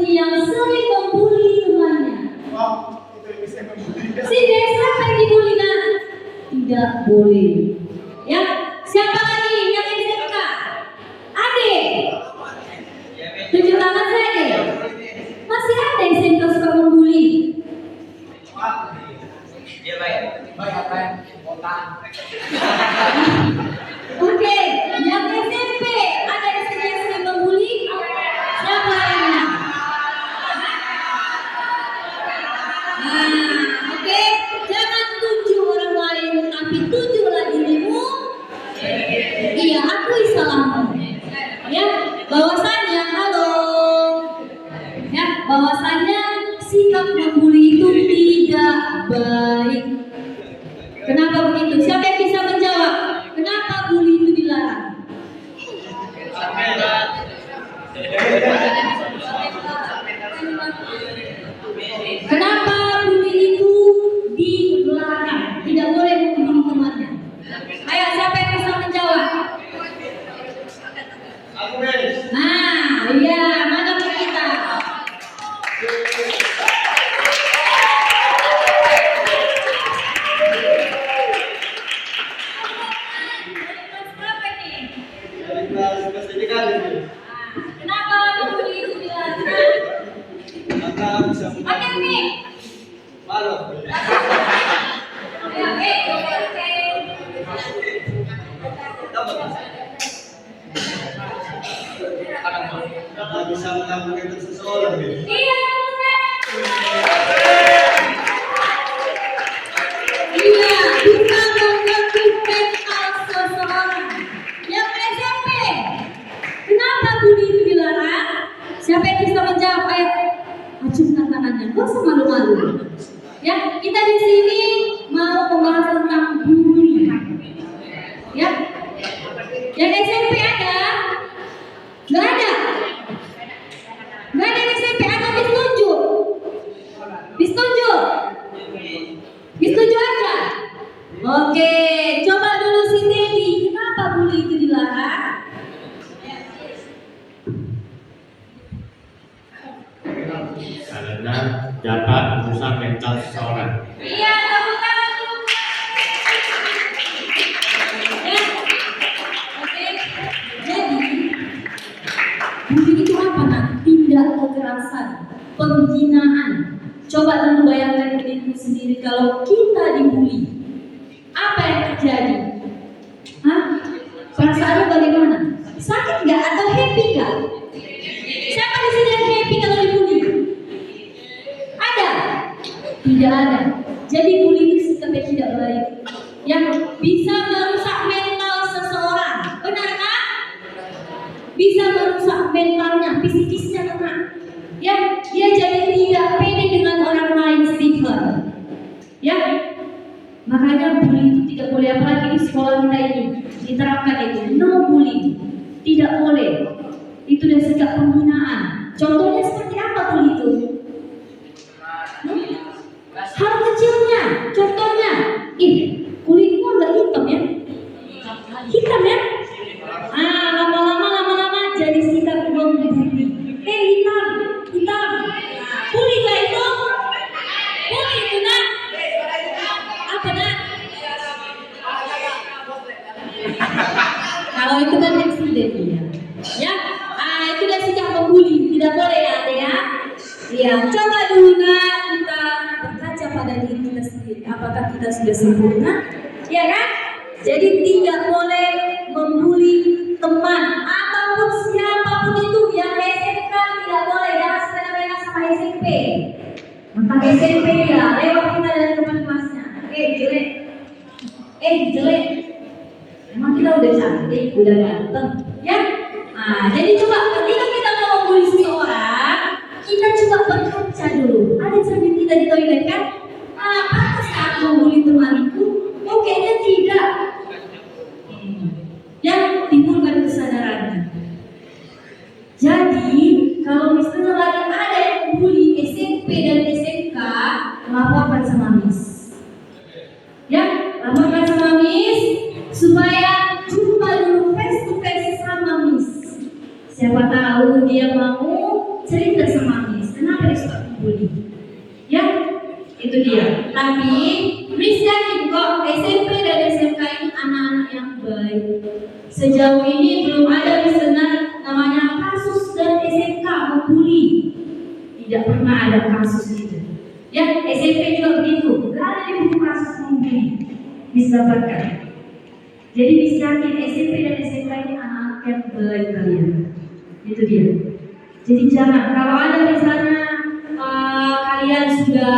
sini yang sering membuli temannya? Si Desa yang dibully kan? Tidak boleh. Ya, siapa lagi yang SMK? Ade. Tunjuk tangan saya deh. Masih ada SMK suka membuli? Dia baik. Oke, yang SMP ada di sini yang sering membuli? Siapa lainnya? Oke, jangan tuju orang lain, tapi tujulah dirimu. Iya, akui salahmu. Ya, bahwasanya bahwasanya sikap membuli itu tidak baik. Kenapa begitu? Siapa yang bisa menjawab? Kenapa bully itu dilarang? Kenapa bully itu dilarang? Tidak boleh membuli temannya. Ayo, siapa yang bisa menjawab? Iya, mana kita? Kenapa membuli itu dilarang? Oke nih. Malu. Bisa mengampuni seseorang. Iya, bisa mengampuni mental seseorang. Yang SMP, kenapa bully itu dilarang? Siapa yang bisa menjawab? Ayo, acungkan tangannya. Gak usah malu-malu. Ya, kita di sini mau membahas tentang bully. Ya, yang SMP ada? Gak ada. Gak ada yang SMP atau disetuju? Disetuju? Disetuju aja? Oke, coba dulu si Dedi. Kenapa bully itu dilarang? Karena dapat merusak mental seseorang. Iya, tepuk tangan dulu. Ya. Oke. Jadi, bully itu apa nak? Tindak kekerasan, penghinaan. Coba dulu bayangkan dirimu sendiri kalau kita dibully. Apa yang terjadi? Hah? Perasaanmu bagaimana? Sakit nggak atau happy nggak? Siapa di sini yang happy kalau dibully? Ada? Tidak ada. Jadi bully itu sikap yang tidak baik, yang bisa merusak mental seseorang. Benarkah? Bisa merusak mentalnya, psikisnya kena. Ya, dia jadi tidak pede dengan orang lain, Stephen. Ya, makanya bully itu tidak boleh, apalagi di sekolah kita ini diterapkan itu no bully, tidak boleh. Itu dan sikap penghinaan. Contohnya seperti apa bully itu? Hal kecilnya, contohnya, kulitmu agak hitam ya, hitam ya. Lama-lama jadi sikap membuli. Hitam, hitam. Bully gak itu? Bully itu nak? Apa nak? Kalau itu kan eksiden ya. Itu dan sikap membuli, tidak boleh ya, Ade ya. Iya, coba dulu nak kita berkaca pada diri kita sendiri. Apakah kita sudah sempurna? Ya kan? Jadi tidak boleh membuli teman ataupun siapapun itu. Yang SMK tidak boleh ya, sepeda-sepeda sama SMP. Maka SMP ya, lewat kita dari teman kelasnya. Jelek. Jelek. Emang kita udah cantik, udah ganteng, ya? Jadi coba ketika kita mau membuli seseorang, kita coba berkaca dulu. Ada cermin kita di toilet kan? Pantas aku membuli temanku? Oh, kayaknya tidak. Yang timbulkan kesadarannya. Jadi kalau misalnya lagi ada yang membuli SMP dan SMK, laporkan sama Miss. Ya, laporkan sama Miss supaya jumpa dulu face to face sama Miss. Siapa tahu dia mau cerita sama Miss. Ya, itu dia. Tapi Miss yakin kok SMP dan SMK ini anak-anak yang baik. Sejauh ini belum ada Miss dengar namanya kasus dan SMK membuli. Tidak pernah ada kasus itu. Ya, SMP juga begitu. Gak ada yang butuh kasus membuli. Miss dapatkan. Jadi Miss yakin SMP dan SMK ini anak-anak yang baik kalian. Itu dia. Jadi jangan, kalau ada misalnya kalian sudah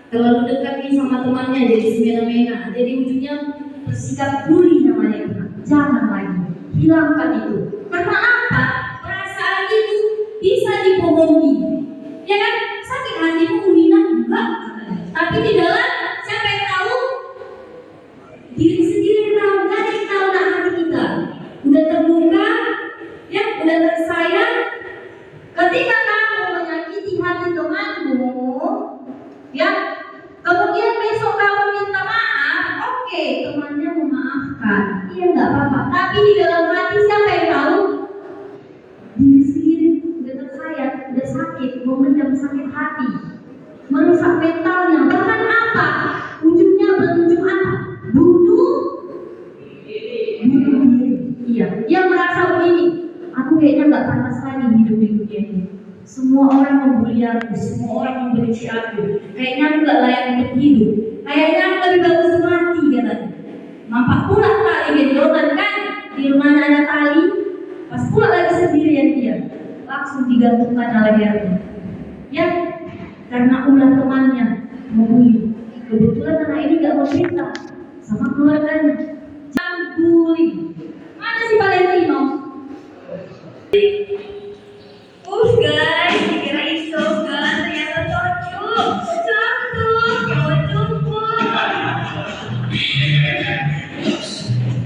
terlalu dekat nih sama temannya, jadi semena-mena, jadi ujungnya bersikap bully namanya, jangan lagi, hilangkan itu. Karena apa? Perasaan itu bisa dibohongi, ya kan? Sakit hatimu menghina enggak, tapi di dalam siapa yang tahu? Diri sendiri yang tahu, gak ada yang tahu dalam hati kita. Udah terbuka, ya, udah tersayang. Ketika kamu menyakiti hati temanmu, ya, kemudian besok kamu minta maaf, oke, temannya memaafkan, iya nggak apa-apa. Tapi di dalam hati siapa yang tahu? Diri sendiri udah tersayat, udah sakit, memendam sakit hati, merusak mentalnya. Bahkan apa? Ujungnya berujung apa? Bunuh diri. Iya, yang merasa begini. Aku kayaknya nggak pantas lagi hidup di dunia ini. Semua orang membuli aku, semua orang membenci aku. Kayaknya aku nggak layak untuk hidup. Kayaknya aku lebih bagus mati katanya. Nampak pula tali gendongan kan? Di rumah ada tali. Pas pula lagi sendirian dia, langsung digantungkan oleh lehernya. Ya, karena ulah temannya membuli. Kebetulan anak ini nggak mau cerita sama keluarganya. Jangan bully. Mana si Valentino? Guys, dikirain so kan, ternyata cocok, cowok cukup.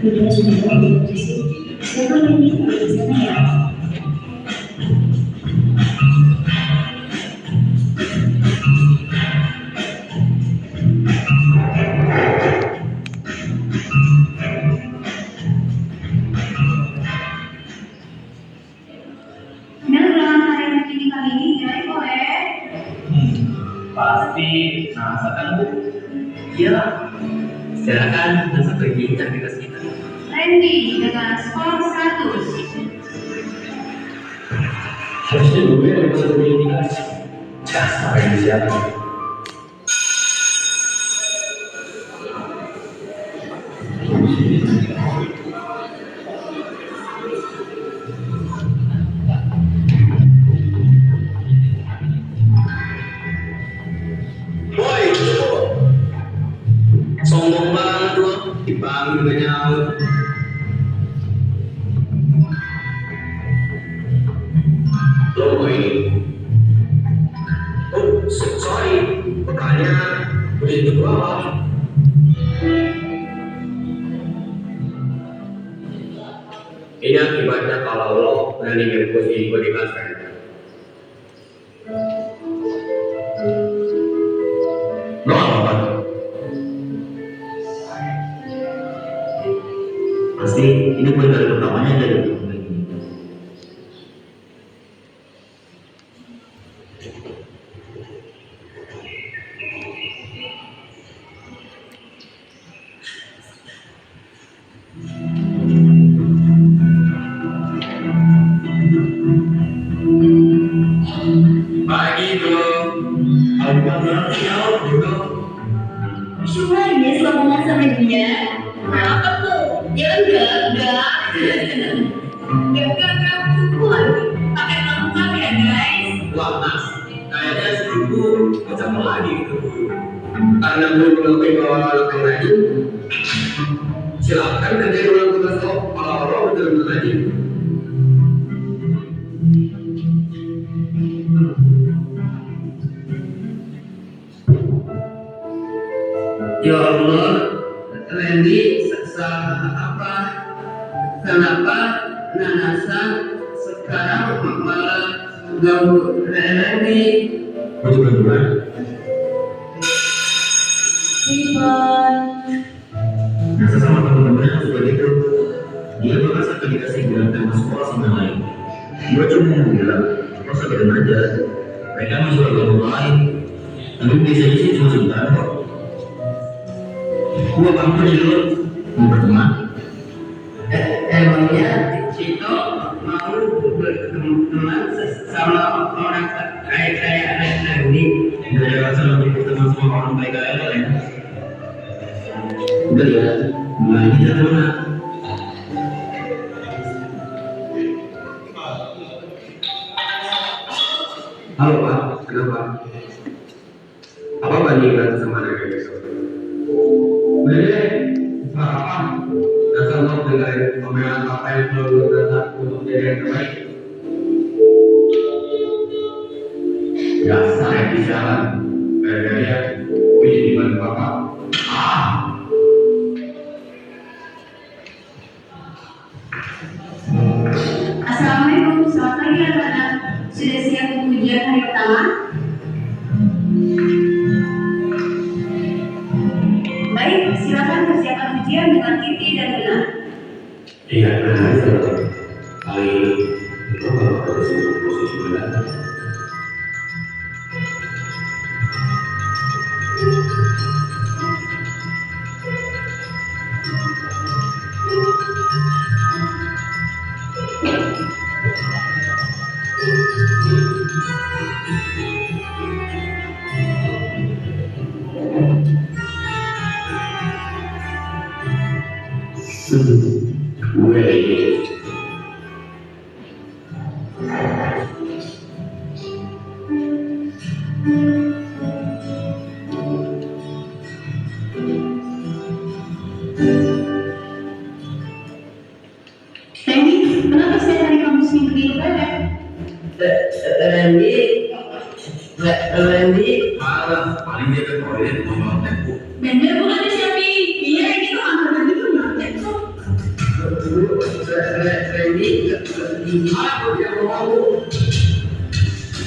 Udah sudah di sini. Siapa ini di sana ya? Pasti nasa kan Bu? Iya. Silakan nasa pergi aktivitas kita. Randy dengan skor 100. Harusnya gue yang bisa berindigasi. Apa yang disiapkan? Sombong banget lo, dipanggil gak nyaut. Lo mau ini? Oh, sorry, makanya udah di bawah. Ini akibatnya kalau lo berani ngepusi gue di kelas kan. Lo apa? Pasti ini bukan kali pertamanya jadi begini. Pagi bro, apa berarti bro? Cuma ini selama masa media. Kenapa tuh? Ya enggak. Enggak cukup lagi. Pakai lengkap ya guys. Wah mas, kayaknya seribu macam lagi gitu. Karena gue belum bawa alat lagi. Silakan kerjain ulang tugas lo. Kalau lo betul-betul rajin. Ya Allah, Randy salah apa? Kenapa Nanasa sekarang malah ganggu Randy? Betul-betul. Nasa sama teman-temannya sudah gitu. Dia merasa dikasih gelar tema sekolah sama yang lain. Gue cuma mau bilang, lo sabarin aja. Kadang masuk ke lain, tapi biasanya sih cuma sebentar kok. Gua bangga dulu mau berteman. Emangnya Cito mau berteman sama orang kayak Randy? Gak ada rasa lebih berteman sama orang baik kayak lo ya? Udah ya, mulai ini dari mana? Halo Pak, kenapa? Apa Pak nih berantem sama anak besok? Udah deh, sarapan. Dasar lo dengerin omelan apa yang lo dasar untuk jadi yang terbaik. Dasar yang di jalan, gara-gara gue jadi bantu bapak. Assalamualaikum, selamat pagi anak-anak. Sudah siap untuk ujian hari pertama? Baik, silakan persiapkan ujian dengan teliti dan benar. Iya, benar. Kali ini itu kalau harus untuk posisi benar. Gue ini Randy, kenapa setiap hari kamu sering begitu bebek? Randy malah paling dia ke toilet mau tepuk. Bener bukan siapa? Iya gitu angkat begitu nyontek kok. Randy gimana kalau dia mau?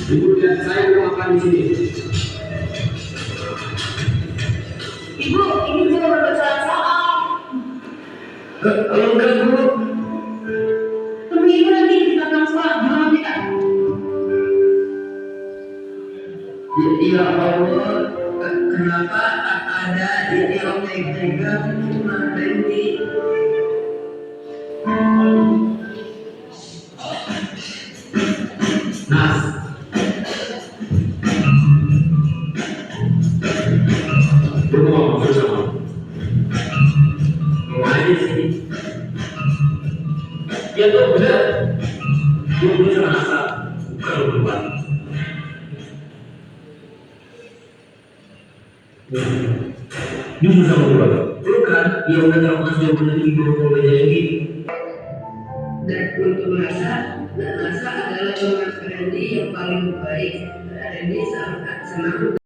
Ibu dan saya mau makan di sini. Ibu, ini juga berbicara soal. Kalau enggak Bu, Tunggu ibu nanti di belakang sekolah, jangan tidak. ya Allah, kenapa ada yang tega sama Randy? Nas, lu mau ngomong sama? Mau aja sih. Ya tuh bener. Gue sama Nasa, bukan lu berdua. Ini bisa sama gue. Lu kan yang udah terlepas jawaban dari ibu meja yang gini. Dan untuk Nasa adalah teman Randy yang paling baik. Randy sangat senang